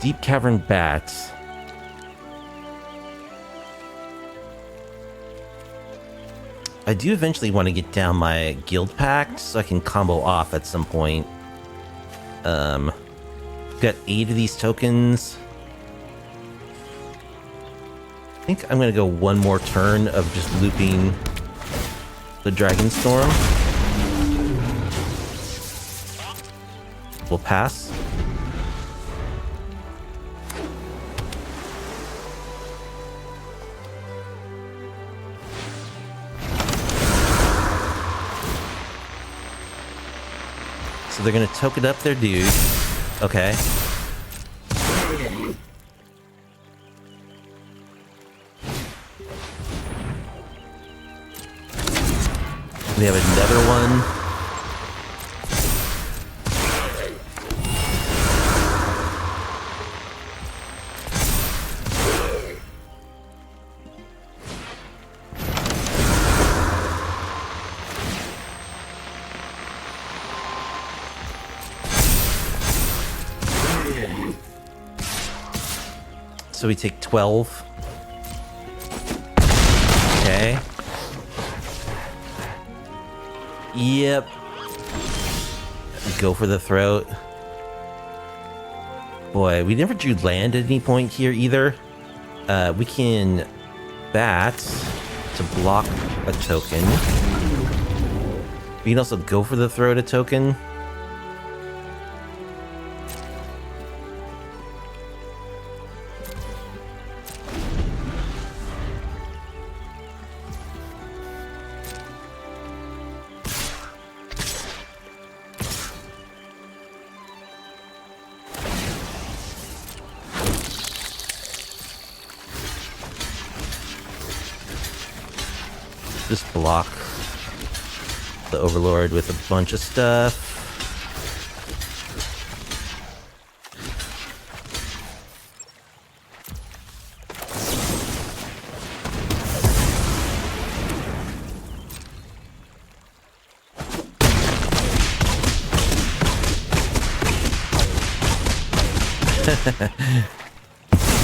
Deep Cavern Bats. I do eventually want to get down my Guildpact so I can combo off at some point. Got 8 of these tokens. I think I'm gonna go one more turn of just looping the Dragonstorm. We'll pass. So they're gonna token up their dude. Okay. We have another one. So we take 12. Okay. Yep. Go for the throat. Boy, we never drew land at any point here either. We can bat to block a token. We can also go for the throat a token. Just block the Overlord with a bunch of stuff.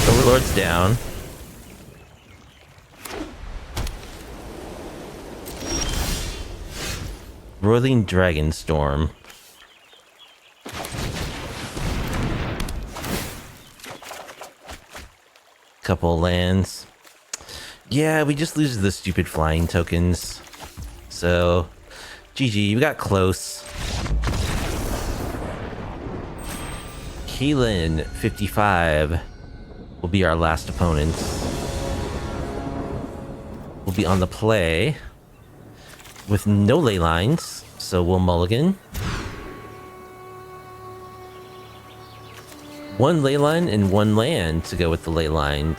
Overlord's down. Roiling Dragonstorm. Couple lands. Yeah, we just lose the stupid flying tokens. So, GG, we got close. Keelan, 55, will be our last opponent. We'll be on the play with no ley lines, so we'll mulligan. One ley line and one land to go with the ley line.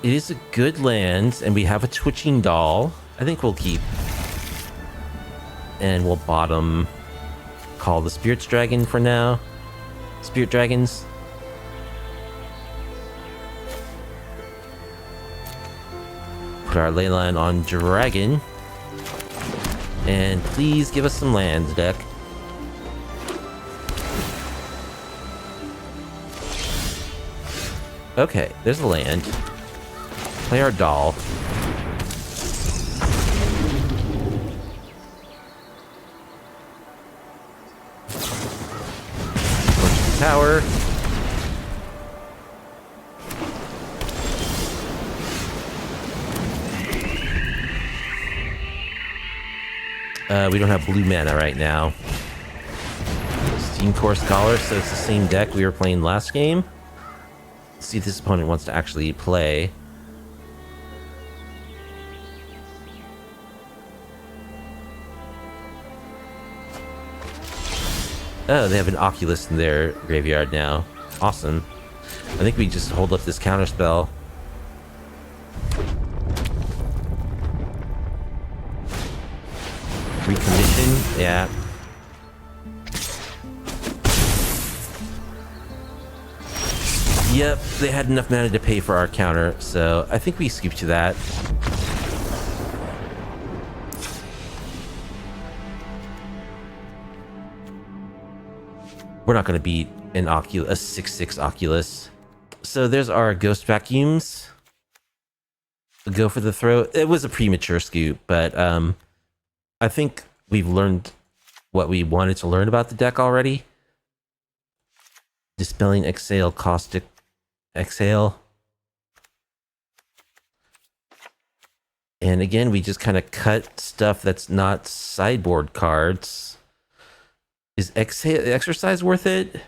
It is a good land, and we have a twitching doll. I think we'll keep. And we'll bottom call the Spirit's Dragon for now. Spirit Dragons. Put our Leyline on Dragon. And please give us some lands, deck. Okay, there's a land. Play our doll. Tower. We don't have blue mana right now. Steam Core Scholar, so it's the same deck we were playing last game. Let's see if this opponent wants to actually play. Oh, they have an Occulus in their graveyard now. Awesome. I think we just hold up this counter spell. Recommission, yeah. Yep, they had enough mana to pay for our counter, so I think we scoop to that. We're not going to beat an Oculus, a 6/6 Oculus. So there's our Ghost Vacuums. Go for the throw. It was a premature scoop, but I think we've learned what we wanted to learn about the deck already. Dispelling Exhale, Caustic Exhale. And again, we just kind of cut stuff that's not sideboard cards. Is Exercise worth it?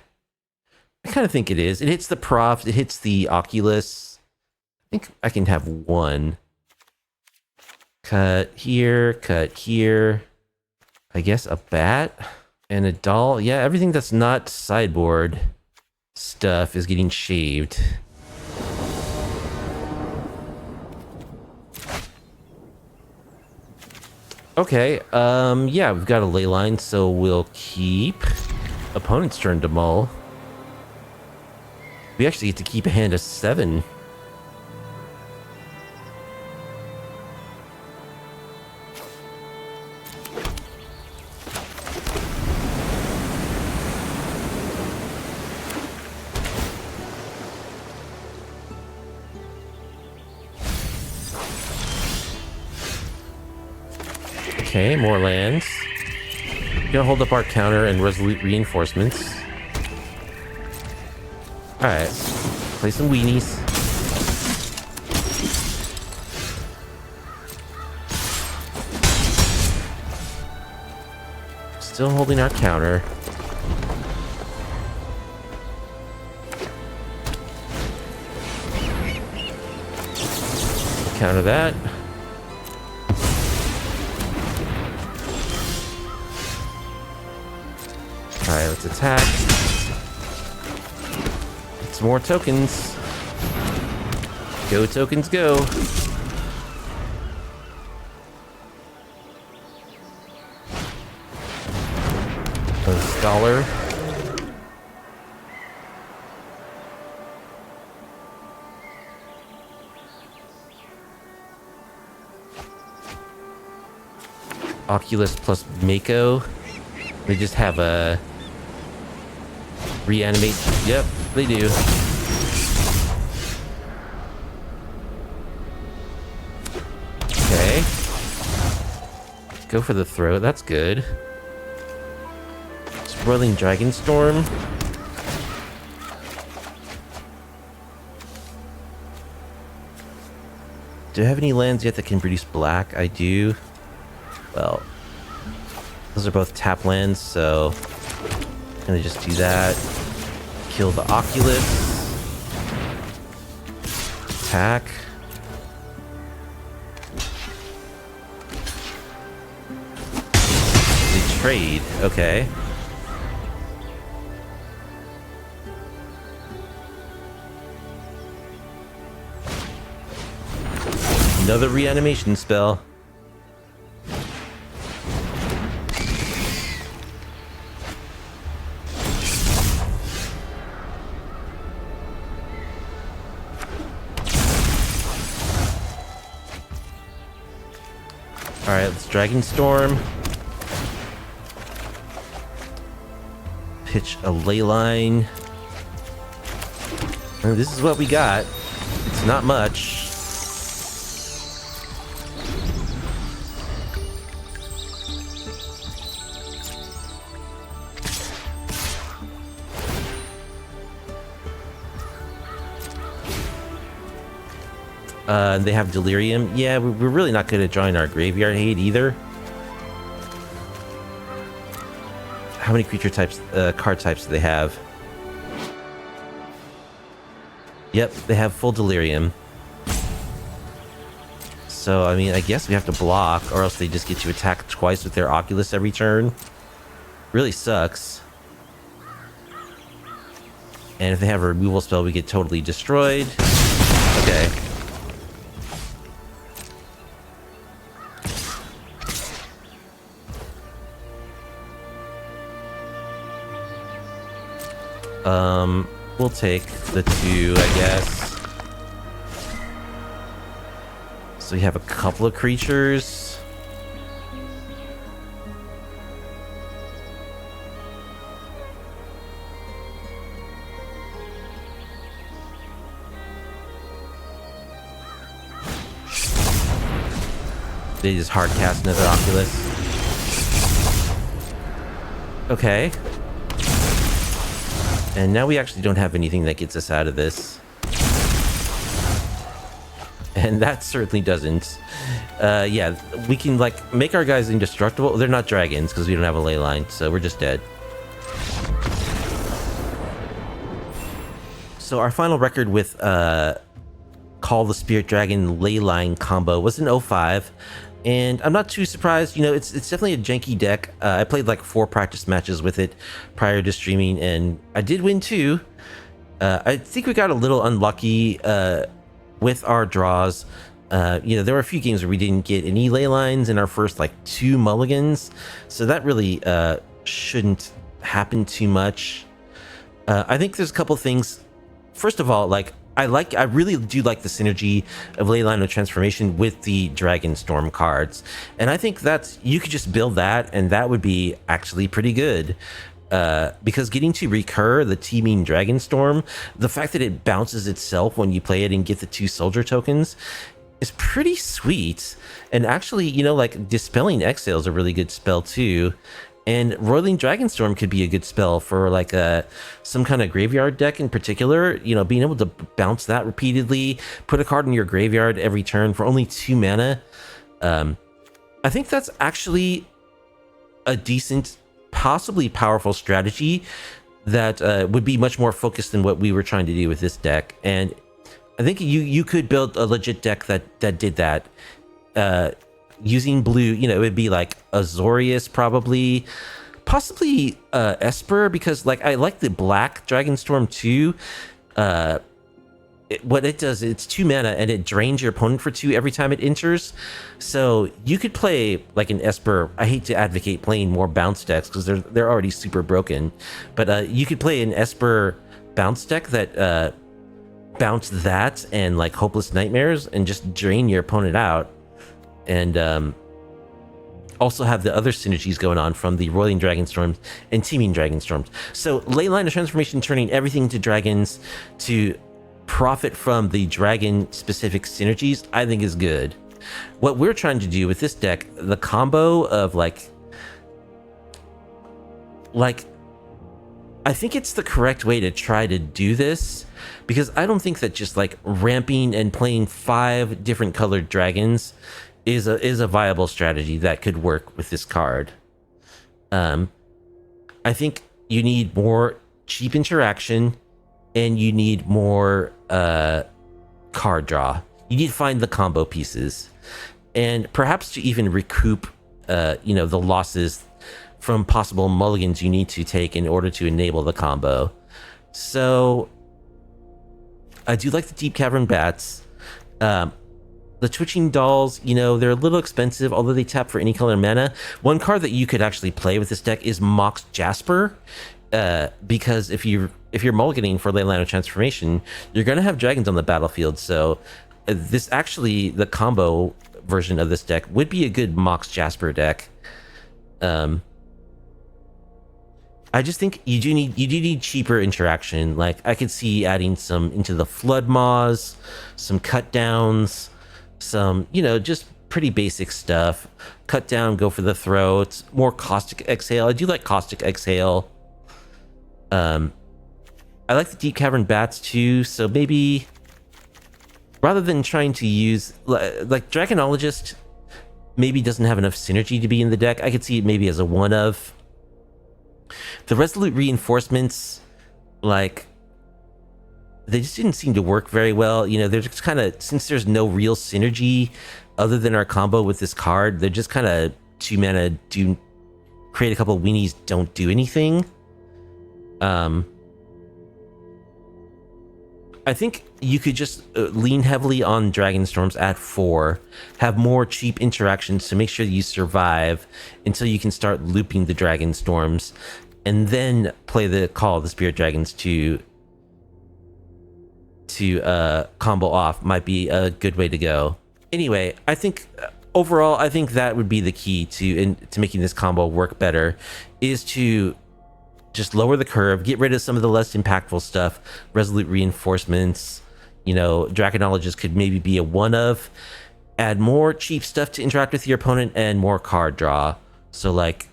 I kind of think it is. It hits the Prof, it hits the Oculus. I think I can have one. Cut here, I guess a bat and a doll. Yeah, everything that's not sideboard stuff is getting shaved. Okay, yeah, we've got a Leyline, so we'll keep. Opponent's turn to mull. We actually get to keep a hand of 7. Okay, more lands. Gonna hold up our counter and resolute reinforcements. Alright, play some weenies. Still holding our counter. Counter that. Alright, let's attack. Some more tokens. Go, tokens, go. A scholar. Oculus plus Mako. They just have a reanimate. Yep, they do. Okay. Go for the throat. That's good. Swirling Dragonstorm. Do I have any lands yet that can produce black? I do. Well, those are both tap lands, so I'm gonna just do that. Kill the Oculus. Attack. They trade. Okay. Another reanimation spell. Alright, let's Dragonstorm. Pitch a Leyline. And this is what we got. It's not much. They have Delirium. Yeah, we're really not good at drawing our graveyard hate either. How many creature types, card types do they have? Yep, they have full delirium. So, I mean, I guess we have to block, or else they just get you attacked twice with their Oculus every turn. Really sucks. And if they have a removal spell, we get totally destroyed. Okay. We'll take the 2, I guess. So we have a couple of creatures. They just hard cast another Oculus. Okay. And now we actually don't have anything that gets us out of this. And that certainly doesn't. Yeah, we can like make our guys indestructible. They're not dragons because we don't have a ley line, so we're just dead. So our final record with Call the Spirit Dragon Leyline combo was an 05. And I'm not too surprised, you know, it's definitely a janky deck. I played like 4 practice matches with it prior to streaming, and I did win 2. I think we got a little unlucky with our draws. You know, there were a few games where we didn't get any ley lines in our first like 2 mulligans, so that really shouldn't happen too much. I think there's a couple things. First of all, like, I really do like the synergy of Leyline of Transformation with the Dragonstorm cards. And I think you could just build that, and that would be actually pretty good. Because getting to recur the teaming Dragonstorm, the fact that it bounces itself when you play it and get the 2 soldier tokens is pretty sweet. And actually, you know, like, Dispelling Exhale is a really good spell too. And Roiling Dragonstorm could be a good spell for like some kind of graveyard deck in particular. You know, being able to bounce that repeatedly, put a card in your graveyard every turn for only 2 mana. I think that's actually a decent, possibly powerful strategy that would be much more focused than what we were trying to do with this deck. And I think you could build a legit deck that did that. Using blue, you know, it would be like Azorius probably, possibly Esper, because like I like the black Dragonstorm too. What it does, it's 2 mana and it drains your opponent for 2 every time it enters. So you could play like an Esper. I hate to advocate playing more bounce decks because they're already super broken, but you could play an Esper bounce deck that bounce that and like Hopeless Nightmares and just drain your opponent out. And also have the other synergies going on from the Roiling Dragonstorms and Teaming Dragonstorms. So Leyline of Transformation, turning everything to dragons to profit from the dragon-specific synergies, I think is good. What we're trying to do with this deck, the combo of like I think it's the correct way to try to do this, because I don't think that just like ramping and playing 5 different colored dragons is a viable strategy that could work with this card. I think you need more cheap interaction, and you need more card draw. You need to find the combo pieces, and perhaps to even recoup, you know, the losses from possible mulligans you need to take in order to enable the combo. So I do like the Deep Cavern Bats. The Twitching Dolls, you know, they're a little expensive, although they tap for any color mana. One card that you could actually play with this deck is Mox Jasper, because if you're mulliganing for Leyline of Transformation, you're going to have dragons on the battlefield. So this actually, the combo version of this deck would be a good Mox Jasper deck. I just think you do need cheaper interaction. Like, I could see adding some into the Flood Maws, some cut downs, some, you know, just pretty basic stuff. Cut down, go for the throat, more Caustic Exhale. I do like Caustic Exhale. I like the Deep Cavern Bats too, so maybe rather than trying to use like Dragonologizt maybe doesn't have enough synergy to be in the deck, I could see it maybe as a one of. The Resolute Reinforcements, like, they just didn't seem to work very well. You know, they're just kind of, since there's no real synergy other than our combo with this card, they're just kind of 2 mana, do create a couple of weenies, don't do anything. I think you could just lean heavily on Dragonstorms at 4, have more cheap interactions to make sure you survive until you can start looping the Dragonstorms, and then play the Call of the Spirit Dragons to combo off might be a good way to go. Anyway, I think overall, I think that would be the key to making this combo work better, is to just lower the curve, get rid of some of the less impactful stuff, Resolute Reinforcements, you know, Dragonologizt could maybe be a one of, add more cheap stuff to interact with your opponent and more card draw. So like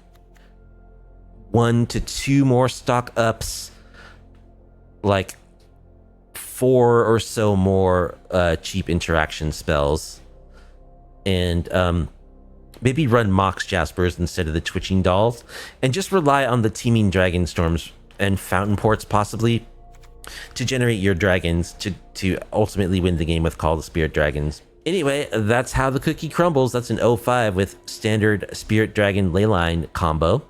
1 to 2 more stock ups, like 4 or so more cheap interaction spells, and maybe run Mox Jaspers instead of the Twitching Dolls, and just rely on the Teeming Dragonstorms and Fountain Ports possibly to generate your dragons to ultimately win the game with Call of the Spirit Dragons. Anyway, that's how the cookie crumbles. That's an 05 with standard Spirit Dragon Leyline combo.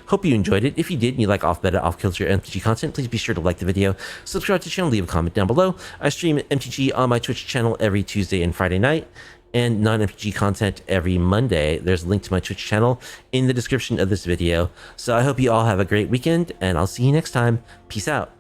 Hope you enjoyed it. If you did and you like off-meta, off-kilter MTG content, please be sure to like the video, subscribe to the channel, leave a comment down below. I stream MTG on my Twitch channel every Tuesday and Friday night, and non-MTG content every Monday. There's a link to my Twitch channel in the description of this video. So I hope you all have a great weekend, and I'll see you next time. Peace out.